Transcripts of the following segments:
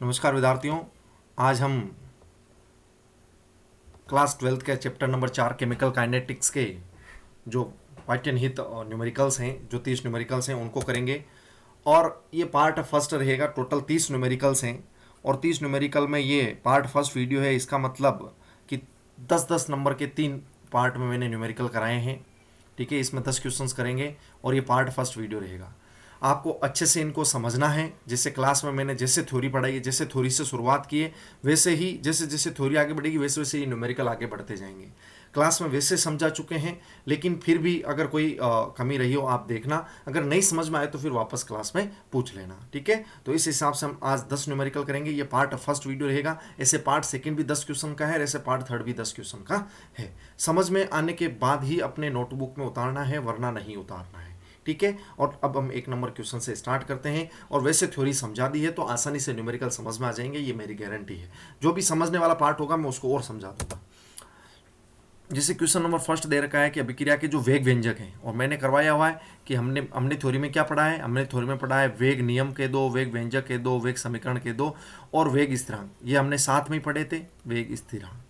नमस्कार विद्यार्थियों। आज हम क्लास 12th के चैप्टर नंबर 4 केमिकल काइनेटिक्स के जो पाठ्यनिहित न्यूमेरिकल्स हैं, जो 30 न्यूमेरिकल्स हैं उनको करेंगे। और ये पार्ट फर्स्ट रहेगा। टोटल 30 न्यूमेरिकल्स हैं और 30 न्यूमेरिकल में ये पार्ट फर्स्ट वीडियो है। इसका मतलब कि 10-10 नंबर के 3 पार्ट में मैंने न्यूमेरिकल कराए हैं। ठीक है, इसमें 10 क्वेश्चंस करेंगे और ये पार्ट फर्स्ट वीडियो रहेगा। आपको अच्छे से इनको समझना है। जैसे क्लास में मैंने जैसे थ्योरी पढ़ाई है, जैसे थ्योरी से शुरुआत की है, वैसे ही जैसे जैसे थ्योरी आगे बढ़ेगी वैसे वैसे ये न्यूमेरिकल आगे बढ़ते जाएंगे। क्लास में वैसे समझा चुके हैं, लेकिन फिर भी अगर कोई कमी रही हो आप देखना। अगर नहीं समझ में आए तो फिर वापस क्लास में पूछ लेना। ठीक है, तो इस हिसाब से हम आज 10 न्यूमेरिकल करेंगे। ये पार्ट फर्स्ट वीडियो रहेगा। ऐसे पार्ट सेकंड भी 10 क्वेश्चन का है, ऐसे पार्ट थर्ड भी 10 क्वेश्चन का है। समझ में आने के बाद ही अपने नोटबुक में उतारना है, वरना नहीं उतारना है। ठीक है, और अब हम 1 नंबर क्वेश्चन से स्टार्ट करते हैं। और वैसे थ्योरी समझा दी है तो आसानी से न्यूमेरिकल समझ में आ जाएंगे, ये मेरी गारंटी है। जो भी समझने वाला पार्ट होगा मैं उसको और समझा दूंगा। जैसे क्वेश्चन नंबर फर्स्ट दे रखा है कि अभिक्रिया के जो वेग व्यंजक हैं, और मैंने करवाया हुआ है कि हमने थ्योरी में क्या पढ़ा है। हमने थ्योरी में पढ़ा है वेग नियम के दो, वेग व्यंजक के दो, वेग समीकरण के दो और वेग स्थिरांक। ये हमने साथ में ही पढ़े थे, वेग स्थिरांक।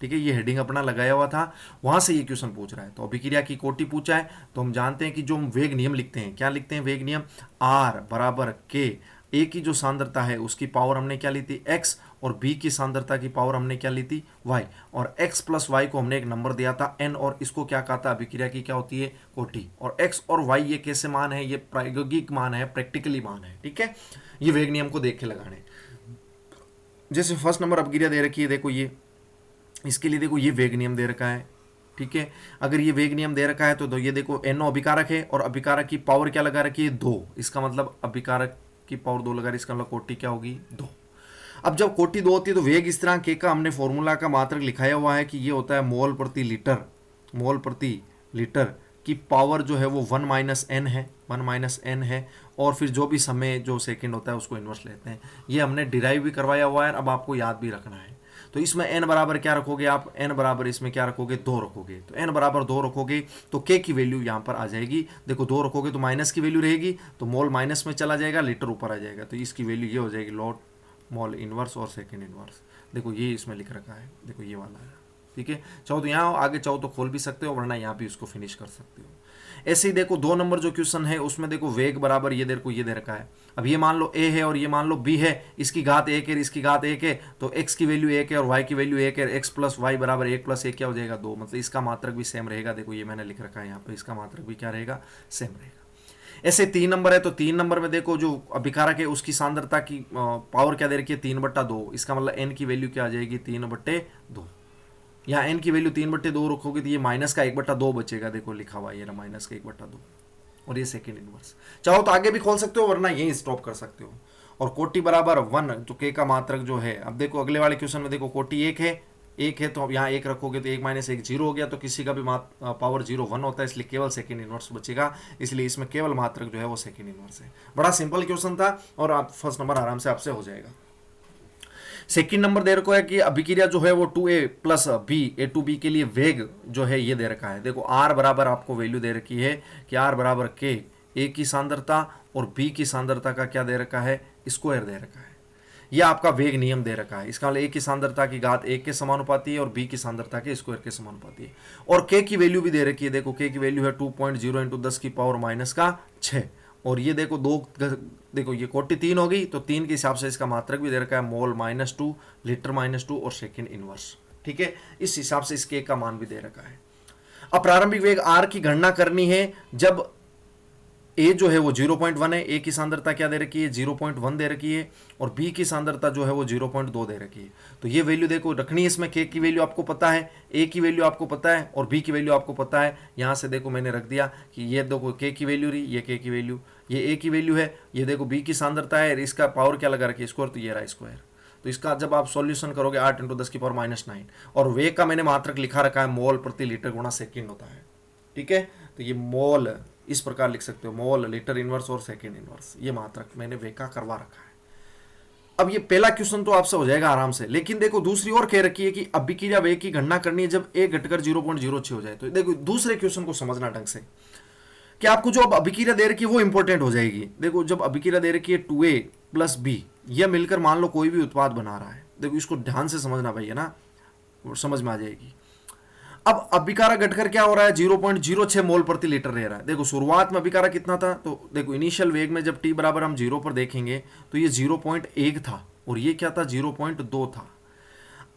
ठीक है, ये हेडिंग अपना लगाया हुआ था, वहां से ये क्वेश्चन पूछ रहा है। तो अभिक्रिया की कोटि पूछा है, तो हम जानते हैं कि जो हम वेग नियम लिखते हैं, क्या लिखते हैं वेग नियम, आर बराबर के, ए की जो सांद्रता है उसकी पावर हमने क्या ली थी एक्स, और बी की सांद्रता की पावर हमने क्या ली थी वाई, और एक्स प्लस वाई को हमने एक नंबर दिया था एन, और इसको क्या कहा था, अभिक्रिया की क्या होती है कोटि। और एक्स और वाई ये कैसे मान है, ये प्रायोगिक मान है, प्रैक्टिकली मान है। ठीक है, ये वेग नियम को देख के लगाने। जैसे फर्स्ट नंबर अभिक्रिया दे रखी है, देखो ये इसके लिए देखो ये वेग नियम दे रखा है। ठीक है, अगर ये वेग नियम दे रखा है तो ये देखो एनो अभिकारक है और अभिकारक की पावर क्या लगा रखी है 2। इसका मतलब अभिकारक की पावर 2 लगा रही है, इसका मतलब कोटि क्या होगी 2। अब जब कोटि 2 होती है तो वेग स्थिरांक के का हमने फॉर्मूला का मात्रक लिखाया हुआ है कि ये होता है मोल प्रति लीटर। मोल प्रति लीटर की पावर जो है वो 1 माइनस एन है, 1 माइनस एन है। और फिर जो भी समय जो सेकंड होता है उसको इन्वर्स लेते हैं। ये हमने डिराइव भी करवाया हुआ है, अब आपको याद भी रखना है। तो इसमें n बराबर क्या रखोगे आप, n बराबर इसमें क्या रखोगे 2 रखोगे। तो n बराबर 2 रखोगे तो k की वैल्यू यहाँ पर आ जाएगी। देखो 2 रखोगे तो माइनस की वैल्यू रहेगी, तो मोल माइनस में चला जाएगा, लीटर ऊपर आ जाएगा। तो इसकी वैल्यू ये हो जाएगी लॉट मोल इनवर्स और सेकेंड इनवर्स। देखो ये इसमें लिख रखा है, देखो ये वाला है। ठीक है, चाहो तो यहाँ आगे चाहो तो खोल भी सकते हो, वरना यहाँ भी उसको फिनिश कर सकते हो। ऐसे ही देखो 2 नंबर जो क्वेश्चन है उसमें देखो वेग बराबर ये देखो ये दे रखा है। अब ये मान लो a है और ये मान लो b है, इसकी घात 1 है, इसकी घात 1 है, तो x की वैल्यू 1 है और y की वैल्यू 1 है। x प्लस वाई बराबर 1 प्लस 1 क्या हो जाएगा 2, मतलब इसका मात्रक भी सेम रहेगा। देखो ये मैंने लिख रखा है यहाँ पे, इसका मात्रक भी क्या रहेगा सेम रहेगा। ऐसे 3 नंबर है तो 3 नंबर में देखो जो अभिकारक है उसकी सांद्रता की पावर क्या दे रखी है 3/2। इसका मतलब n की वैल्यू क्या आ जाएगी 3/2। यहाँ n की वैल्यू 3/2 रखोगे तो ये माइनस का 1/2 बचेगा। देखो लिखा हुआ है ये ना माइनस का 1/2, और ये सेकेंड इनवर्स। चाहो तो आगे भी खोल सकते हो, वरना यही स्टॉप कर सकते हो। और कोटि बराबर 1, तो के का मात्रक जो है, अब देखो अगले वाले क्वेश्चन में देखो कोटि 1 है तो अब यहाँ 1 रखोगे तो 1 माइनस 1 0 हो गया। तो किसी का भी पावर 0 1 होता है, इसलिए केवल सेकेंड इनवर्स बचेगा। इसलिए इसमें केवल मात्रक जो है वो सेकेंड इनवर्स है। बड़ा सिंपल क्वेश्चन था और आप फर्स्ट नंबर आराम से आपसे हो जाएगा। सेकेंड नंबर दे रखा है कि अभिक्रिया जो है वो 2a plus B, A two B के लिए वेग जो है ये दे रखा है। देखो r बराबर आपको वैल्यू दे रखी है कि r बराबर के, a की सांद्रता और b की सांद्रता का क्या दे रखा है स्क्वायर दे रखा है। यह आपका वेग नियम दे रखा है। इसका मतलब a की सांद्रता की घात 1 के समानुपाती है और b की सांद्रता के स्क्वायर के समानुपाती है। और k की वैल्यू भी दे रखी है। देखो k की वैल्यू है 2.0 इंटू 10 की पावर माइनस का 6। और ये देखो 2, देखो ये कोटि 3 हो गई तो 3 के हिसाब से इसका मात्रक भी दे रखा है मोल -2, लीटर -2 और सेकेंड इनवर्स। ठीक है, इस हिसाब से इसके का मान भी दे रखा है। अब प्रारंभिक वेग r की गणना करनी है जब a जो है वो 0.1 है। a की सांद्रता क्या दे रखी है 0.1 दे रखी है, और b की सांद्रता जो है वो 0.2 दे रखी है। तो ये वैल्यू देखो रखनी है। इसमें k की वैल्यू आपको पता है, a की वैल्यू आपको पता है और b की वैल्यू आपको पता है। यहाँ से देखो मैंने रख दिया कि ये देखो k की वैल्यू रही, ये k की वैल्यू, ये a की वैल्यू है, ये देखो b की सांद्रता है, इसका पावर क्या लगा रखी है स्क्वायर, तो ये रहा स्क्वायर। तो इसका जब आप सॉल्यूशन करोगे 8 इंटू 10 की पावर -9, और वेग का मैंने मात्रक लिखा रखा है मोल प्रति लीटर गुणा सेकेंड होता है। ठीक है, तो ये मोल इस प्रकार लिख सकते हो, मोल लीटर इनवर्स और सेकेंड इनवर्स, ये मात्रक मैंने वेग का करवा रखा है। अब ये पहला क्वेश्चन तो आपसे हो जाएगा आराम से, लेकिन देखो दूसरी ओर कह रखी है कि अभिक्रिया वेग की गणना करनी है जब a घटकर 0.06 हो जाए। तो देखो दूसरे क्वेश्चन को समझना ढंग से कि आपको जो अब अभिक्रिया दे रखी है वो इंपॉर्टेंट हो जाएगी। देखो जब अभिक्रिया दे रखी है 2a प्लस b, यह मिलकर मान लो कोई भी उत्पाद बना रहा है। देखो इसको ध्यान से समझना भैया ना, समझ में आ जाएगी। अब अभिकारक घटकर क्या हो रहा है, 0.06 मोल प्रति लीटर रह रहा है। देखो शुरुआत में अभिकारक कितना था, तो देखो इनिशियल वेग में जब t बराबर हम 0 पर देखेंगे तो ये 0.1 था और ये क्या था, 0.2 था।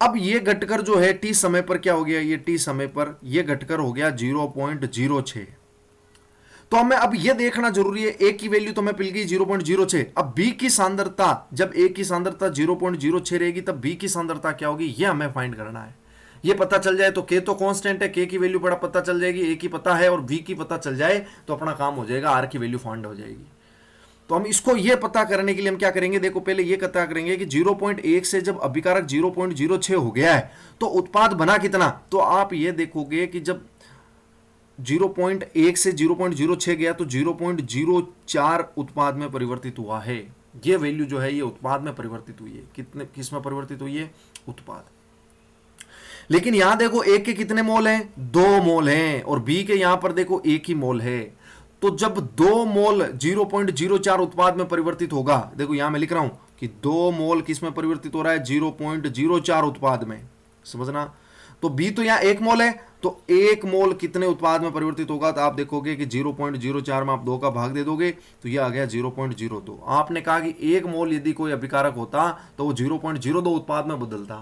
अब ये घटकर जो है t समय पर क्या हो गया, ये t समय पर ये घटकर हो गया 0.06। तो हमें अब ये देखना जरूरी है, a की वैल्यू तो हमें मिल गई 0.06। अब b की सांद्रता, जब a की सांद्रता 0.06 रहेगी तब b की सांद्रता क्या होगी, ये हमें फाइंड करना है। ये पता चल जाए तो k तो कांस्टेंट है, k की वैल्यू बड़ा पता चल जाएगी, a की पता है और v की पता चल जाए तो अपना काम हो जाएगा, r की वैल्यू फाइंड हो जाएगी। तो हम इसको ये पता करने के लिए हम क्या करेंगे, देखो पहले ये पता करेंगे कि 0.1 से जब अभिकारक 0.06 हो गया है तो उत्पाद बना कितना। तो आप ये देखोगे कि जब 0.1 से 0.06 गया तो 0.04 उत्पाद में परिवर्तित हुआ है। ये वैल्यू जो है ये उत्पाद में परिवर्तित हुई है। कितने, किस में परिवर्तित हुई है, उत्पाद। लेकिन यहां देखो ए के कितने मोल हैं, 2 मोल हैं, और बी के यहां पर देखो 1 ही मोल है। तो जब 2 मोल 0.04 उत्पाद में परिवर्तित होगा, देखो यहां मैं लिख रहा हूं कि 2 मोल किस में परिवर्तित हो रहा है, 0.04 उत्पाद में, समझना। तो बी तो यहां 1 मोल है, तो 1 मोल कितने उत्पाद में परिवर्तित होगा, तो आप देखोगे कि 0.04 में आप 2 का भाग दे दोगे तो यह आ गया 0.02। आपने कहा कि 1 मोल यदि कोई अभिकारक होता तो वो 0.02 उत्पाद में बदलता,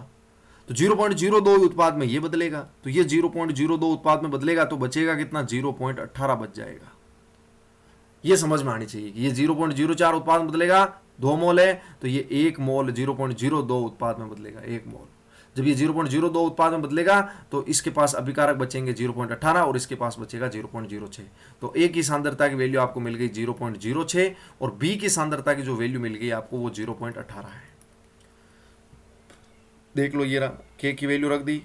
तो 0.02 उत्पाद में ये बदलेगा, तो ये 0.02 उत्पाद में बदलेगा तो बचेगा कितना, 0.18 बच जाएगा। ये समझ में आनी चाहिए कि ये 0.04 उत्पाद में बदलेगा, 2 मोल है तो ये 1 मोल 0.02 उत्पाद में बदलेगा, 1 मोल। जब ये 0.02 उत्पाद में बदलेगा तो इसके पास अभिकारक बचेंगे 0.18 और इसके पास बचेगा 0.06। तो ए की सांद्रता की वैल्यू आपको मिल गई 0.06 और बी की सांद्रता की जो वैल्यू मिल गई आपको वो 0.18 है। देख लो ये रहा, के की वैल्यू रख दी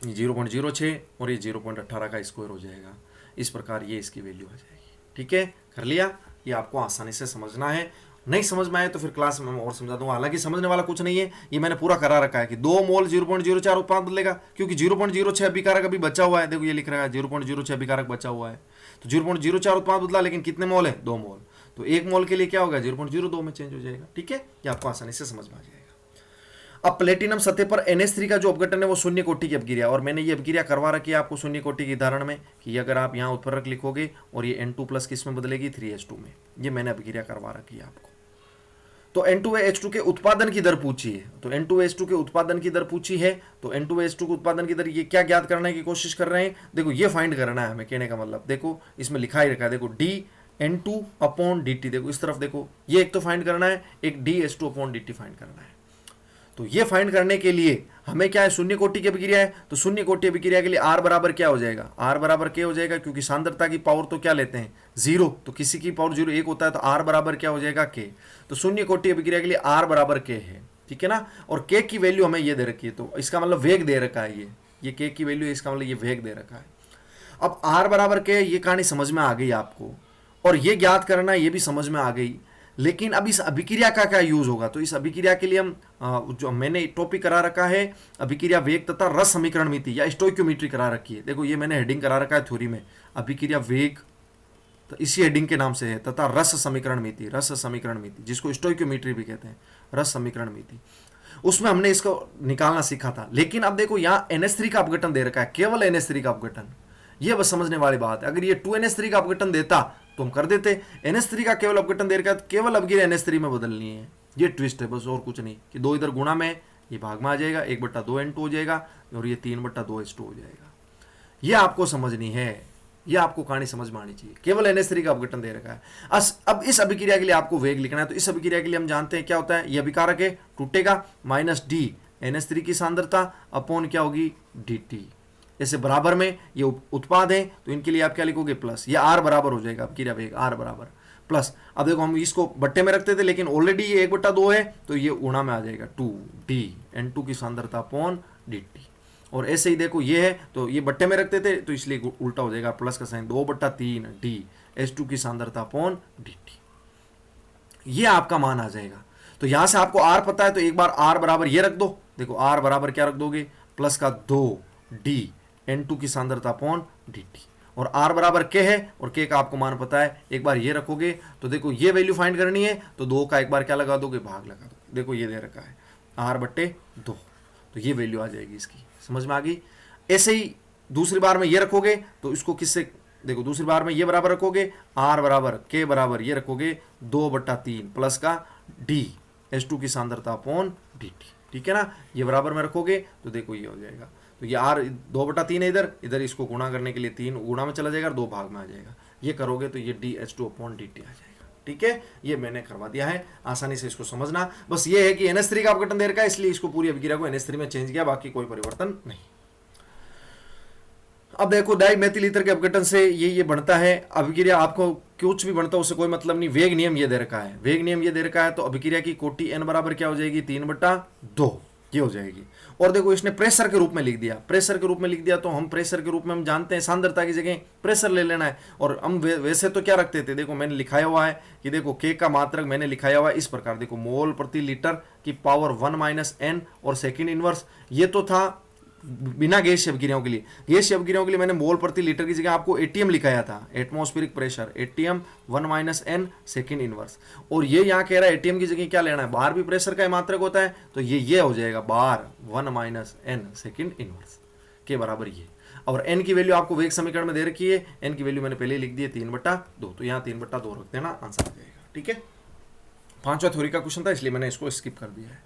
0.06 और ये 0.18 का स्क्वायर हो जाएगा। इस प्रकार ये इसकी वैल्यू आ जाएगी। ठीक है, कर लिया। ये आपको आसानी से समझना है, नहीं समझ में आए तो फिर क्लास में मैं और समझा दूंगा। हालांकि समझने वाला कुछ नहीं है, ये मैंने पूरा करा रखा है कि 2 मोल 0.04 उत्पाद बदलेगा, क्योंकि 0.06 अभिकारक अभी बचा हुआ है। देखो ये लिख रहा है 0.06 अभिकारक बचा हुआ है, तो 0.04 उत्पाद बदला, लेकिन कितने मोल है, 2 मोल। तो 1 मोल के लिए क्या होगा, 0.02 में चेंज हो जाएगा। ठीक है, ये आपको आसानी से समझ में आ जाएगा। अब प्लेटिनम सतह पर NH3 का जो अपघटन है वो शून्य कोटि की अपक्रिया, और मैंने ये अपक्रिया करवा रखी है आपको शून्य कोटि की उदाहरण में कि अगर आप यहाँ उत्प्रेरक लिखोगे और ये N2+ किस में बदलेगी, 3H2 में। ये मैंने अपक्रिया करवा रखी है आपको। तो N2H2 के उत्पादन की दर पूछी है, तो N2H2 के उत्पादन की दर पूछी है, तो N2H2 के उत्पादन की दर ये क्या ज्ञात करने की कोशिश कर रहे हैं, देखो ये फाइंड करना है हमें। कहने का मतलब देखो इसमें लिखा ही रखा है, देखो dN2/dt। देखो इस तरफ देखो, ये एक तो फाइंड करना है, एक dH2/dt फाइंड करना है। तो ये फाइंड करने के लिए हमें क्या है, शून्य कोटि की अभिक्रिया है, तो शून्य कोटि अभिक्रिया के लिए R बराबर क्या हो जाएगा, R बराबर क्या हो जाएगा, क्योंकि सांद्रता की पावर तो क्या लेते हैं, 0, तो किसी की पावर 0 1 होता है, तो R बराबर क्या हो जाएगा, K। तो शून्य कोटि अभिक्रिया के लिए R बराबर K है। ठीक है ना, और K की वैल्यू हमें ये दे रखी है, तो इसका मतलब वेग दे रखा है, ये K की वैल्यू है, इसका मतलब ये वेग दे रखा है। अब R बराबर K, ये कहानी समझ में आ गई आपको, और ये ज्ञात करना ये भी समझ में आ गई। लेकिन अब इस अभिक्रिया का क्या यूज होगा, तो इस अभिक्रिया के लिए हम जो मैंने टॉपिक करा रखा है, अभिक्रिया वेग तथा रस समीकरण मिति या स्टोइक्योमेट्री करा रखी है। देखो ये मैंने हेडिंग करा रखा है थ्योरी में, अभिक्रिया वेग तो इसी हेडिंग के नाम से है, तथा रस समीकरण मिति, रस समीकरण मिति जिसको स्टोइक्योमेट्री भी कहते हैं, रस समीकरण मिति, उसमें हमने इसको निकालना सीखा था। लेकिन अब देखो यहाँ NH3 का अपघटन दे रखा है, केवल NH3 का अपघटन, ये बस समझने वाली बात है। अगर ये 2NH3 का अपघटन देता तो हम कर देते, NH3 का केवल अपघटन दे रखा है, केवल अभिक्रिया NH3 में बदलनी है। ये ट्विस्ट है बस, और कुछ नहीं, कि 2 इधर गुणा में ये भाग में आ जाएगा, 1/2N2 हो जाएगा और ये 3/2H2 हो जाएगा। ये आपको समझनी है, ये आपको कहानी समझ में आनी चाहिए। केवल NH3 का अपघटन दे रखा है। अब इस अभिक्रिया के लिए आपको वेग लिखना है, तो इस अभिक्रिया के लिए हम जानते हैं क्या होता है, ये अभिकारक है, टूटेगा, -d NH3 की सांद्रता अपॉन क्या होगी, dt। ऐसे बराबर में ये उत्पाद है, तो इनके लिए आप क्या लिखोगे, प्लस, ये R बराबर हो जाएगा अभिक्रिया वेग, R बराबर प्लस। अब देखो हम इसको बट्टे में रखते थे, लेकिन ऑलरेडी ये 1/2 है, तो ये गुणा में आ जाएगा, 2d N2 की सांद्रता अपॉन dt। और ऐसे ही देखो ये है, तो ये बट्टे में रखते थे, तो इसलिए उल्टा हो जाएगा, प्लस का साइन, 2/3d H2 की सांद्रता अपॉन dt। ये आपका मान आ जाएगा। तो यहां से आपको R पता है, तो एक बार R बराबर ये रख दो। देखो R बराबर क्या रख दोगे, प्लस का 2d N2 की सांद्रता अपॉन dt। और r बराबर k है और k का आपको मान पता है। एक बार ये रखोगे तो देखो ये वैल्यू फाइंड करनी है तो 2 का एक बार क्या लगा दोगे, भाग लगा दोगे। देखो ये दे रखा है r/2, तो ये वैल्यू आ जाएगी इसकी, समझ में आ गई। ऐसे ही दूसरी बार में ये रखोगे तो इसको किससे, देखो दूसरी बार में ये बराबर रखोगे r बराबर k बराबर ये रखोगे 2/3 प्लस का d H2 की सांद्रता अपॉन dt, ठीक है ना। ये बराबर में रखोगे तो देखो ये हो जाएगा, तो ये r 2/3 है, इधर इधर इसको गुणा करने के लिए 3 गुणा में चला जाएगा और 2 भाग में आ जाएगा। ये करोगे तो ये dH2 अपॉन dt आ जाएगा, ठीक है। ये मैंने करवा दिया है, आसानी से इसको समझना। बस ये है कि NH3 का अपघटन दे रखा है इसलिए इसको पूरी अभिक्रिया को NH3 में चेंज किया, बाकी कोई परिवर्तन नहीं। अब देखो डाइमेथिल ईथर के अपघटन से ये बनता है अभिक्रिया, आपको कुछ भी बनता है उससे कोई मतलब नहीं। वेग नियम ये दे रखा है, वेग नियम ये दे रखा है, तो अभिक्रिया की कोटि n बराबर क्या हो जाएगी, 3/2 ये हो जाएगी। और देखो इसने प्रेशर के रूप में लिख दिया, प्रेशर के रूप में लिख दिया तो हम प्रेशर के रूप में हम जानते हैं सांद्रता की जगह प्रेशर ले लेना है। और हम वैसे तो क्या रखते थे, देखो मैंने लिखाया हुआ है कि देखो k का मात्रक मैंने लिखाया हुआ है इस प्रकार, देखो मोल प्रति लीटर की पावर 1 - n और सेकेंड इनवर्स। ये तो था बिना गैसीय अभिक्रियाओं के लिए। गैसीय अभिक्रियाओं के लिए मैंने मोल प्रति लीटर की जगह आपको एटीएम लिखाया था, atmospheric pressure, ATM 1 - n second inverse. और ये यहाँ कह रहा है एटीएम की जगह क्या लेना है, बार भी प्रेशर का मात्रक होता है, तो ये हो जाएगा बार 1 - n सेकेंड इनवर्स के बराबर ये। और n की वैल्यू आपको वेग समीकरण में दे रखी है, n की वैल्यू मैंने पहले लिख दी है 3/2, तो यहाँ 3/2 रख देना, आंसर आ जाएगा, ठीक है। 5वां थ्योरी का क्वेश्चन था इसलिए मैंने इसको स्किप कर दिया है।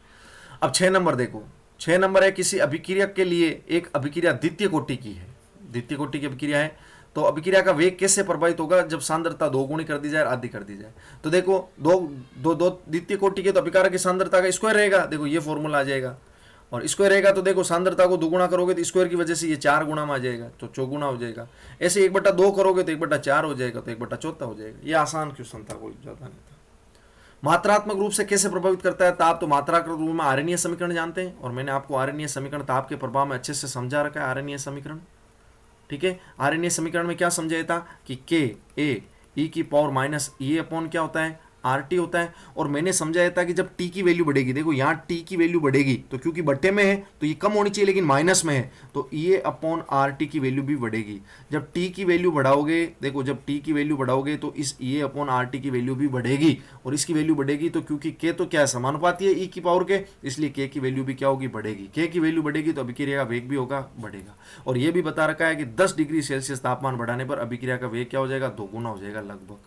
अब 6 नंबर देखो, 6 नंबर है किसी अभिक्रिया के लिए एक अभिक्रिया द्वितीय कोटि की है, द्वितीय कोटि की अभिक्रिया है, तो अभिक्रिया का वेग कैसे प्रभावित होगा जब सांद्रता 2 गुणी कर दी जाए, आधी कर दी जाए। तो देखो दो द्वितीय कोटि के तो अभिक्रिया की सांद्रता का स्क्वायर रहेगा, देखो ये फॉर्मूला आ जाएगा, और स्क्वायर रहेगा तो देखो सांद्रता को 2 गुणा करोगे तो स्क्वायर की वजह से ये 4 गुणा में आ जाएगा, तो 4 गुणा हो जाएगा। ऐसे 1/2 करोगे तो 1/4 हो जाएगा, तो 1/4 हो जाएगा। ये आसान क्वेश्चन था, कोई ज्यादा नहीं था। मात्रात्मक रूप से कैसे प्रभावित करता है ताप, तो मात्रात्मक रूप में आरएनए समीकरण जानते हैं, और मैंने आपको आरएनए समीकरण ताप के प्रभाव में अच्छे से समझा रखा है। आरएनए समीकरण, ठीक है। आरएनए समीकरण में क्या समझाया था कि Ka(e⁻E अपॉन क्या होता है, RT होता है। और मैंने समझाया था कि जब T की वैल्यू बढ़ेगी, देखो यहाँ T की वैल्यू बढ़ेगी तो क्योंकि बट्टे में है तो ये कम होनी चाहिए लेकिन माइनस में है, तो E/RT की वैल्यू भी बढ़ेगी। जब T की वैल्यू बढ़ाओगे, देखो जब T की वैल्यू बढ़ाओगे तो इस E/RT की वैल्यू भी बढ़ेगी, और इसकी वैल्यू बढ़ेगी तो क्योंकि K तो क्या है, समानुपाती है E की पावर के, इसलिए K की वैल्यू भी क्या होगी, बढ़ेगी। K की वैल्यू बढ़ेगी तो अभिक्रिया का वेग भी होगा, बढ़ेगा। और ये भी बता रखा है कि 10 डिग्री सेल्सियस तापमान बढ़ाने पर अभिक्रिया का वेग क्या हो जाएगा, 2 गुना हो जाएगा लगभग,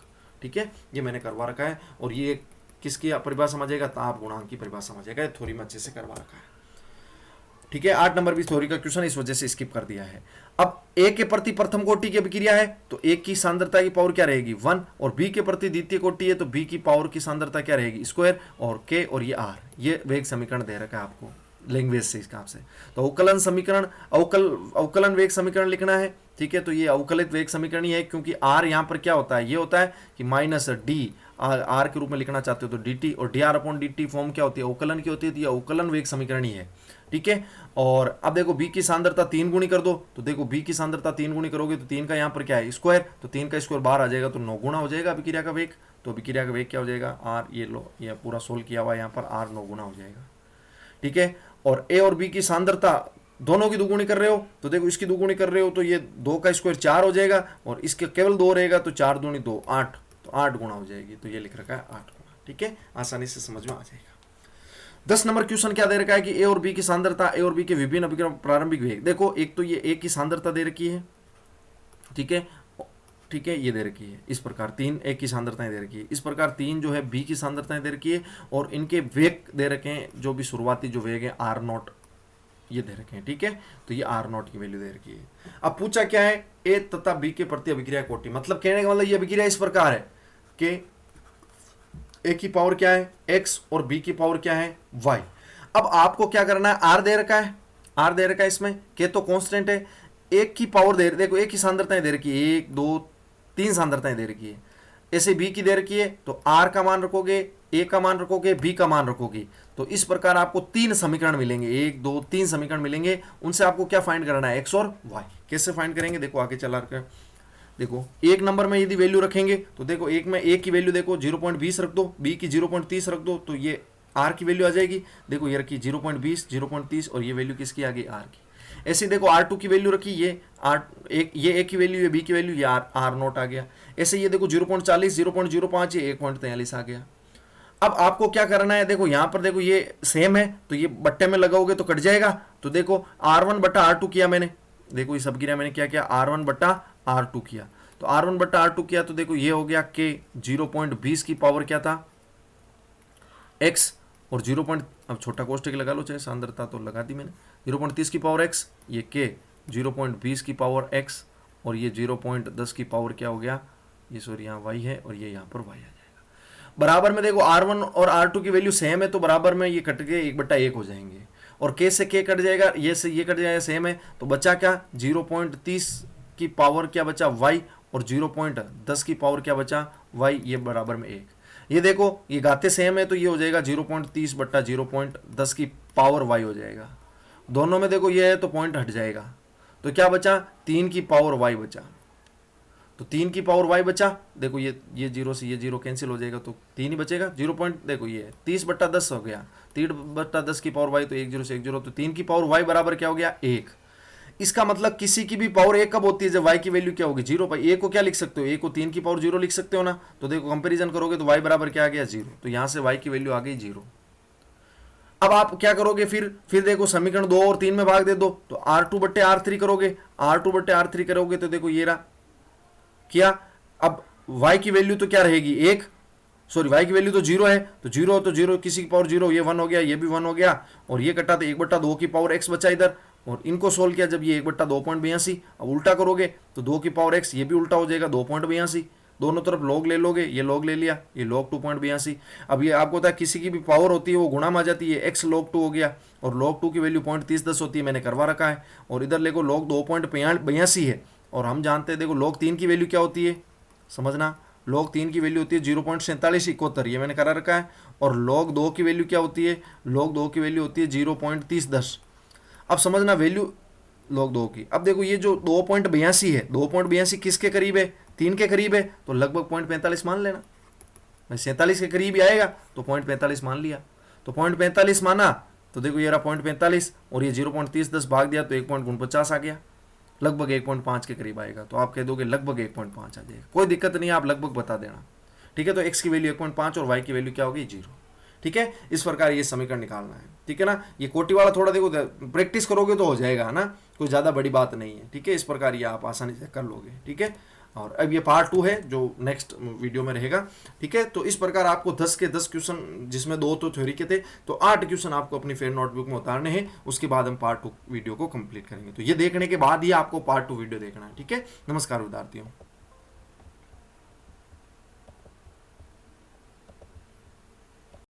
ठीक है। ये मैंने करवा रखा है, और ये किसकी परिभाषा समझेगा, ताप गुणांक की परिभाषा समझेगा, थ्योरी में अच्छे से करवा रखा है, ठीक है। 8 नंबर भी थ्योरी का क्वेश्चन इस वजह से स्किप कर दिया है। अब A के प्रति प्रथम कोटि की अभिक्रिया है तो A की सांद्रता की पावर क्या रहेगी, 1, और B के प्रति द्वितीय कोटि है तो B की पावर की सांद्रता क्या रहेगी, स्क्वायर, और K और ये R, ये वेग समीकरण दे रखा है आपको लैंग्वेज से इसका आपसे। तो अवकलन समीकरण, अवकलन वेग समीकरण लिखना है, ठीक है। तो ये अवकलित वेग समीकरण ही है, क्योंकि R यहाँ पर क्या होता है, ये होता है कि -d R के रूप में लिखना चाहते हो तो dt, और dr/dt फॉर्म क्या होती है, अवकलन की होती है, तो ये अवकलन वेग समीकरण ही है, ठीक है। और अब देखो B की सांद्रता 3 गुणी कर दो, तो देखो B की सांद्रता 3 गुणी करोगे तो 3 का यहाँ पर क्या है, स्क्वायर, तो 3 का स्क्वायर बाहर आ जाएगा तो 9 गुणा हो जाएगा अभिक्रिया का वेग। तो अभिक्रिया का वेग क्या हो जाएगा, R, ये लो ये पूरा सोल्व किया हुआ है यहाँ पर, R 9 गुणा हो जाएगा, ठीक है। और A और B की सांद्रता दोनों की दुगुनी कर रहे हो तो देखो इसकी दुगुनी कर रहे हो तो ये 2 का स्क्वायर 4 हो जाएगा, और इसके केवल 2 रहेगा तो 4 दूनी 2, 8, तो 8 गुणा हो जाएगी, तो ये लिख रखा है 8 गुणा, ठीक है। आसानी से समझ में आ जाएगा। 10 नंबर क्वेश्चन क्या दे रखा है कि A और B की सांद्रता, A और B के विभिन्न अभिक्रिया प्रारंभिक वेग। देखो एक तो ये A की सांद्रता दे रखी है, ठीक है, ठीक है, ये दे रखी है इस प्रकार 3 A की सांद्रताएं दे रखी है, इस प्रकार 3 जो है B की सांद्रताएं दे रखी है, और इनके वेग दे रखे हैं, जो भी शुरुआती जो वेग है R0 ये दे रखे हैं, ठीक है। तो ये R0 की वैल्यू दे रखी है। अब पूछा क्या है, A तथा B के प्रति अभिक्रिया कोटि, मतलब कहने का मतलब ये अभिक्रिया इस प्रकार है कि A की पावर क्या है x और B की पावर क्या है y। अब आपको क्या करना है, R दे रखा है, R दे रखा है, इसमें K तो कांस्टेंट है, एक की पावर दे, देखो एक की सांद्रताएं दे रखी है, 1 2 3 सांद्रताएं दे रखी है, ऐसे B की दे रखी है, तो R का मान रखोगे, A का मान रखोगे, B का मान रखोगे, तो इस प्रकार आपको 3 समीकरण मिलेंगे, 1 2 3 समीकरण मिलेंगे। उनसे आपको क्या फाइंड करना है, x और y। कैसे फाइंड करेंगे, देखो आगे चला रखा है, देखो 1 नंबर में यदि वैल्यू रखेंगे तो देखो एक में A की वैल्यू देखो 0.20 रख दो, B की 0.30 रख दो, तो ये R की वैल्यू आ जाएगी। देखो ये रखी 0.20 0.30, और ये वैल्यू किसकी आ गई, R की। ऐसे ही देखो R2 की वैल्यू रखी, ये A की वैल्यू, ये B की वैल्यू, ये R नोट आ गया। ऐसे ये देखो 0.40, 0.05, ये 1.43 आ गया। अब आपको क्या करना है, देखो यहां पर देखो ये सेम है तो ये बट्टे में लगाओगे तो कट जाएगा। तो देखो R1 बट्टा R2 किया मैंने, देखो ये सब गिरा मैंने, क्या किया R1 बट्टा R2 किया, तो R1 बट्टा R2 किया तो देखो ये हो गया K 0.20 की पावर क्या था X, और 0. अब छोटा कोष्टक लगा लो, चाहे सांद्रता तो लगा दी मैंने, 0.30 की पावर X, ये K 0.20 की पावर X, और ये 0.10 की पावर क्या हो गया, ये सॉरी यहाँ Y है और ये यहाँ पर Y आ जाएगा। बराबर में देखो R1 और R2 की वैल्यू सेम है तो बराबर में ये कट के 1/1 हो जाएंगे, और K से K कट जाएगा, ये से ये कट जाएगा, सेम है, तो बचा क्या 0.30 की पावर क्या बचा Y, और 0.10 की पावर क्या बचा Y, ये बराबर में 1। ये देखो ये गाते सेम है तो ये हो जाएगा 0.30 बट्टा 0.10 की पावर Y हो जाएगा। दोनों में देखो ये है तो पॉइंट हट जाएगा, तो क्या बचा 3 की पावर Y बचा, तो 3 की पावर Y बचा। देखो ये 0 से ये 0 कैंसिल हो जाएगा तो 3 ही बचेगा, 0 पॉइंट देखो ये 30/10 हो गया, 3/10 की पावर Y, तो 1 0 से 1 0, तो 3 की पावर Y बराबर क्या हो गया 1। इसका मतलब किसी की भी पावर 1 कब होती है, जब Y की वैल्यू क्या होगी 0 पर। A को क्या लिख सकते हो, A को 3 की पावर 0 लिख सकते हो ना, तो देखो कंपेरिजन करोगे तो Y बराबर क्या आ गया 0, तो यहां से Y की वैल्यू आ गई 0। अब आप क्या करोगे, फिर देखो समीकरण 2 और 3 में भाग दे दो, तो R2 बट्टे R3 करोगे, R2 बट्टे R3 करोगे तो देखो ये रहा किया। अब Y की वैल्यू तो क्या रहेगी 1, सॉरी Y की वैल्यू तो 0 है, तो 0 तो 0 किसी की पावर 0, ये 1 हो गया, ये भी 1 हो गया, और ये कटा तो 1/2 की पावर X बचा इधर, और इनको सोल्व किया जब ये 1/2.82। अब उल्टा करोगे तो 2 की पावर X, ये भी उल्टा हो जाएगा 2.82, दोनों तरफ लॉग ले लोगे, ये लॉग ले लिया, ये लॉग 2.82। अब ये आपको होता है किसी की भी पावर होती है वो गुणा में आ जाती है, x log 2 हो गया, और log 2 की वैल्यू 0.3010 होती है, मैंने करवा रखा है। और इधर देखो log 2.82 है, और हम जानते हैं देखो log 3 की वैल्यू क्या होती है, समझना, log 3 की वैल्यू होती है 0.4771, ये मैंने करा रखा है। और log 2 की वैल्यू क्या होती है, log 2 की वैल्यू होती है 0.3010। अब समझना वैल्यू log 2 की। अब देखो ये जो 2.82 है, 2.82 किसके करीब है, 3 के करीब है, तो लगभग 0.45 मान लेना, 47 के करीब ही आएगा तो 0.45 मान लिया, तो 0.45 माना तो देखो ये रहा 0.45, और ये 0.3010 भाग दिया तो 1.49 आ गया, लगभग 1.5 के करीब आएगा। तो आप कह दोगे लगभग 1.5 आ जाएगा, कोई दिक्कत नहीं है, आप लगभग बता देना, ठीक है। तो x की वैल्यू 1.5 और y की वैल्यू क्या होगी 0, ठीक है। इस प्रकार ये समीकरण निकालना है, ठीक है ना। ये कोटि वाला थोड़ा देखो प्रैक्टिस करोगे तो हो जाएगा ना, कोई ज़्यादा बड़ी बात नहीं है, ठीक है। इस प्रकार ये आप आसानी से कर लोगे, ठीक है। और अब ये पार्ट 2 है जो नेक्स्ट वीडियो में रहेगा, ठीक है। तो इस प्रकार आपको 10 के 10 क्वेश्चन, जिसमें 2 तो थ्योरी के थे, तो 8 क्वेश्चन आपको अपनी फेयर नोटबुक में उतारने हैं। उसके बाद हम पार्ट 2 वीडियो को कंप्लीट करेंगे। तो ये देखने के बाद ही आपको पार्ट 2 वीडियो देखना है, ठीक है। नमस्कार विद्यार्थियों।